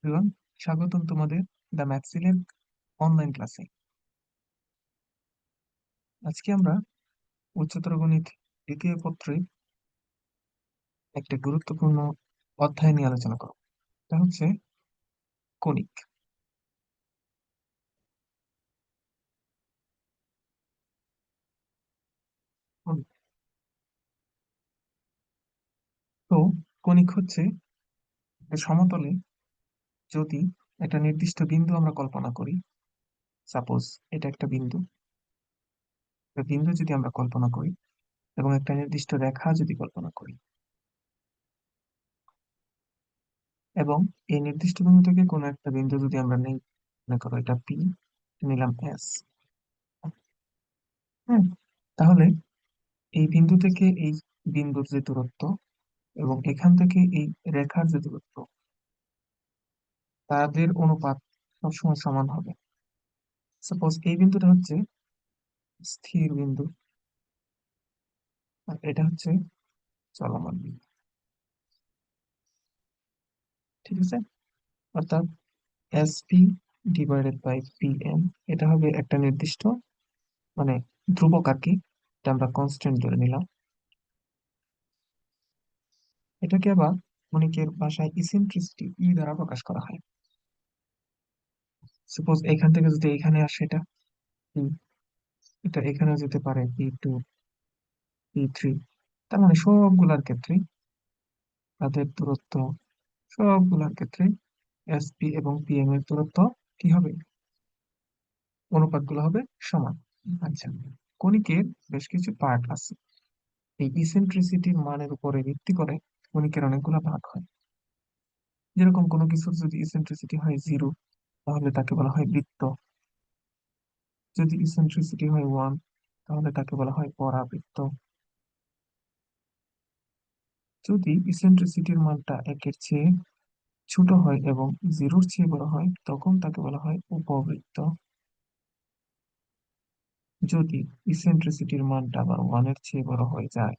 Everyone, স্বাগতম তোমাদের the ম্যাথসি lab online ক্লাসে। আজকে আমরা উচ্চতর গণিত দ্বিতীয় পত্রে একটা গুরুত্বপূর্ণ অধ্যায় নিয়ে আলোচনা করব। এটা হচ্ছে কণিক। কণিক। তো কণিক হচ্ছে একটা সমতলে যদি একটা নির্দিষ্ট বিন্দু আমরা কল্পনা করি, সাপোজ এটা একটা বিন্দু, যদি আমরা কল্পনা করি এবং একটা নির্দিষ্ট রেখা যদি কল্পনা করি, এবং এই নির্দিষ্ট বিন্দু থেকে কোনো একটা বিন্দু যদি আমরা নেই, মনে করো এটা পি, নিলাম এস। হ্যাঁ, তাহলে এই বিন্দু থেকে এই বিন্দুর যে দূরত্ব এবং এখান থেকে এই রেখার যে দূরত্ব, তাদের অনুপাত সবসময় সমান হবে। সাপোজ এই বিন্দুটা হচ্ছে স্থির বিন্দু আর এটা হচ্ছে চলমান বিন্দু। ঠিক আছে, অর্থাৎ S P divided by P M, এটা হবে একটা নির্দিষ্ট, মানে ধ্রুবক আর কি। এটা আমরা কনস্ট্যান্ট ধরে নিলাম। এটাকে আবার কণিকের ভাষায় ইসেন্ট্রিসিটি ই দ্বারা প্রকাশ করা হয়। সাপোজ এখান থেকে যদি এখানে আসে এটা P, এটা এখানেও যেতে পারে P2, P3। তার মানে সবগুলার ক্ষেত্রে তাদের দূরত্ব, সবগুলার ক্ষেত্রে এসপি এবং পিএম এর দূরত্ব কি হবে, অনুপাতগুলো হবে সমান। আচ্ছা, কণিকের বেশ কিছু পার্ট আছে। এই ইসেন্ট্রিসিটির মানের উপরে ভিত্তি করে কণিকের অনেকগুলো ভাগ হয়। যেরকম কোনো কিছুর যদি ইসেন্ট্রিসিটি হয় 0, তাহলে তাকে বলা হয় বৃত্ত। যদি ইসেন্ট্রিসিটি হয় 1, তাহলে তাকে বলা হয় পরাবৃত্ত। যদি ইসেন্ট্রিসিটির মানটা 1-এর চেয়ে ছোট হয় এবং 0-র চেয়ে বড় হয়, তখন তাকে বলা হয় উপবৃত্ত। যদি ইসেন্ট্রিসিটির মানটা আবার 1-এর চেয়ে বড় হয়ে যায়,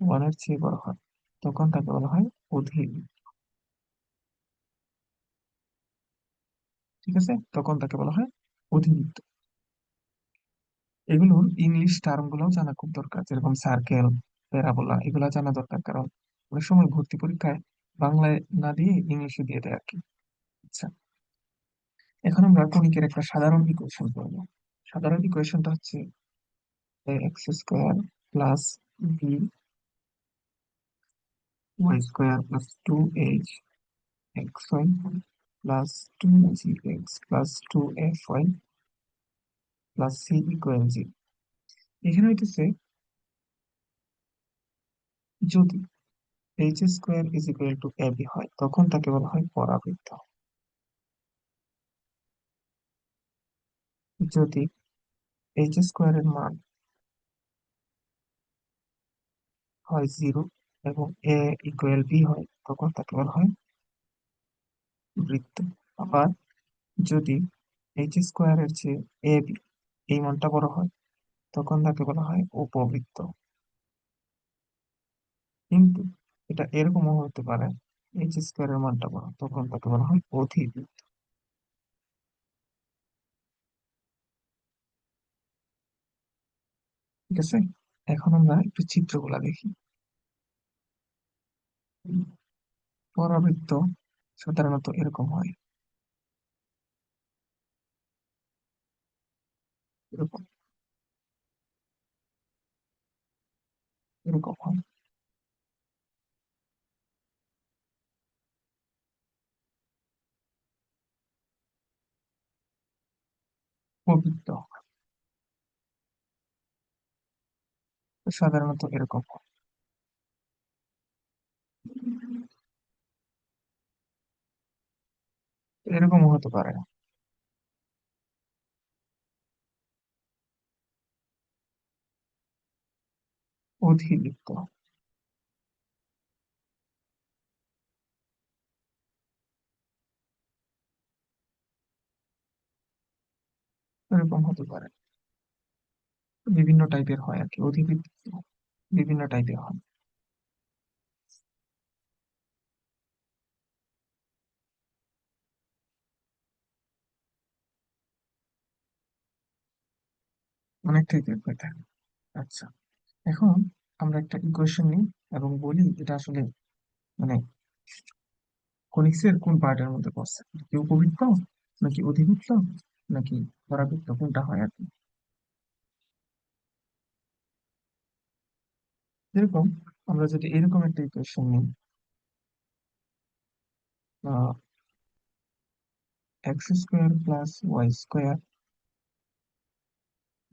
1-এর চেয়ে বড় হয়, তখন তাকে বলা হয় অধিবৃত্ত। ঠিক আছে, তখন তাকে বলা হয় অধিবৃত্ত। এগুলোর ইংলিশ টার্ম গুলোও জানা খুব দরকার, যেরকম সার্কেল, প্যারাবোলা, এগুলা জানা দরকার, কারণ অনেক সময় ভর্তি পরীক্ষায় বাংলায় না দিয়ে ইংলিশে দিয়ে দেয় আর কি। আচ্ছা, এখন আমরা কণিকের একটা সাধারণ ইকুয়েশন করব। সাধারণ ইকুয়েশনটা হচ্ছে X square plus B Y square plus 2h X Y plus 2gx plus 2fy plus C equal 0। এখানে হইতেছে যদি H square is equal to A B হয়, তখন তাকে বলা হয় পরাবৃত্ত। যদি এইচ স্কোয়ারের মান হয় 0 এবং এ ইকুয়াল বি হয়, তখন তাকে বলা হয় বৃত্ত। আবার যদি এইচ স্কোয়ারের চেয়ে এ বি এই মানটা বড় হয়, তখন তাকে বলা হয় উপবৃত্ত। কিন্তু এটা এরকমও হতে পারে, এইচ স্কোয়ারের মানটা বড়, তখন তাকে বলা হয় অধিবৃত্ত। ঠিক আছে, এখন আমরা একটু চিত্রগুলা দেখি। পরাবৃত্ত সাধারণত এরকম হয়, এরকম, এরকম হয়। উপবৃত্ত সাধারণত এরকম হয়। এরকমও হতে পারে, অধিবৃত্ত এরকম হতে পারে। বিভিন্ন টাইপের হয় আর কি, অধিবৃত্ত বিভিন্ন টাইপের হয়। অনেকটাই বের হয়ে থাকে। আচ্ছা, এখন আমরা একটা ইকুয়েশন নিই এবং বলি এটা আসলে মানে কনিক্সের কোন পার্টের মধ্যে পড়ছে, কি উপবৃত্ত নাকি অধিবৃত্ত নাকি পরাবৃত্ত, কোনটা হয় আর কি। যেরকম আমরা যদি এরকম একটা ইকুয়েশন নিই, X square plus Y square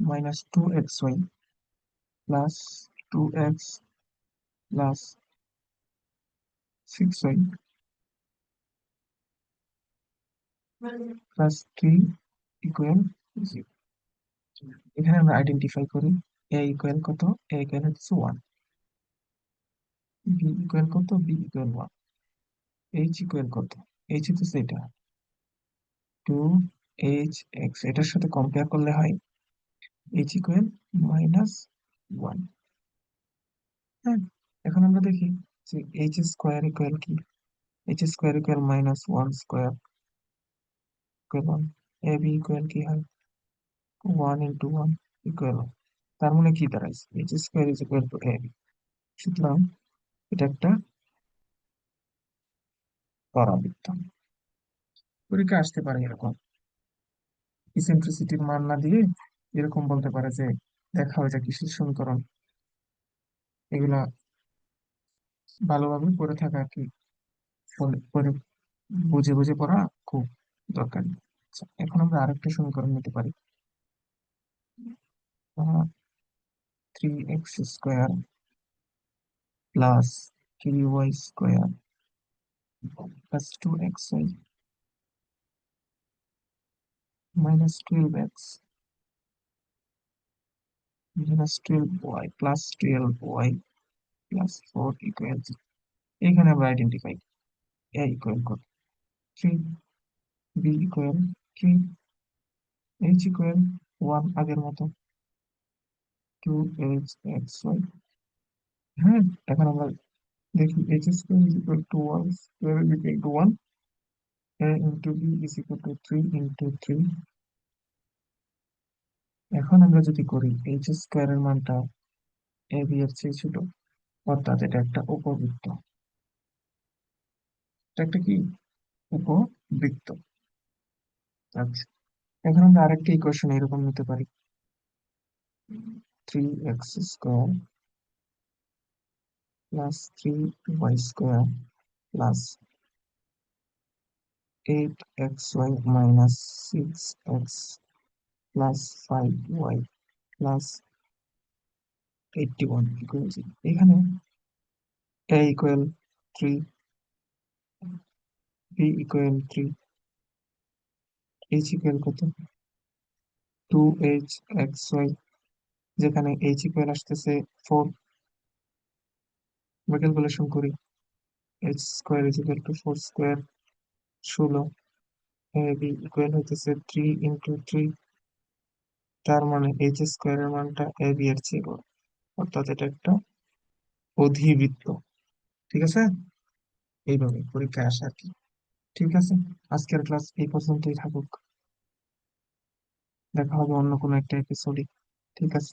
minus 2xy plus 2x plus 6y plus 3 equal 0। এখানে আমরা আইডেন্টিফাই করি a ইকুয়াল কত, a ইকুয়াল হচ্ছে 1, b ইকুয়াল কত, b ইকুয়াল 1, h ইকুয়াল কত, h হচ্ছে এটা 2hx, এটার সাথে কম্পেয়ার করলে হয় h ইকুয়াল -1। হ্যাঁ, এখন আমরা দেখি যে h স্কোয়ার ইকুয়াল কি, h square equal -1 square equal 1, ab equal কি হয় 1 ইন্টু 1 ইকুয়াল 1। তার মানে কি দাঁড়াইছে, h square is equal two ab। সুতরাং এটা একটা পরাবৃত্ত। পরীক্ষা আসতে পারে এরকম, ইসেন্ট্রিসিটির মান না দিয়ে এরকম বলতে পারে যে দেখা হয় যে কিসের সমীকরণ। এগুলা ভালোভাবে পড়ে থাকা আর কি, পরে বুঝে বুঝে পড়া খুব দরকারি। আচ্ছা, এখন আমরা আরেকটা সমীকরণ নিতে পারি, 3x square plus 3y square plus 2xy minus 12x minus 12y plus 12y plus 4 equal. এখানে আমরা আইডেন্টিফাই a ইকুয়াল কত 3, b ইকুয়াল 3, h ইকুয়াল 1 আগের মতো 2hxy। হ্যাঁ, এখন আমরা দেখি h square is equal two 1 square is equal two 1, a into b is equal two 3 into 3। এখন আমরা যদি করি h স্কোয়ারের মানটা a b এর চেয়ে ছোট, অর্থাৎ এটা একটা উপবৃত্ত। এটা একটা কি উপবৃত্ত। আচ্ছা, এখন আমরা আরেকটা ইকুয়েশন এরকম নিতে পারি, 3x square plus 3y square plus 8xy minus 6x plus 5y plus 81 equal 0। এখানে a equal 3, b equal 3, h equal কত 2hxy, যেখানে h ইকুয়াল আসতেছে 4, আমরা ক্যালকুলেশন করি h square is equal two 4 square 16, a b equal হইতেছে 3 into 3। তার মানে h স্কোয়ারের মানটা a b এর চেয়ে বড়, অর্থাৎ এটা একটা অধিবৃত্ত। ঠিক আছে, এইভাবে পরীক্ষায় আসে আর কি। ঠিক আছে, আজকের ক্লাস এই পর্যন্তই থাকুক, দেখা হবে অন্য কোনো একটা এপিসোডে। ঠিক আছে।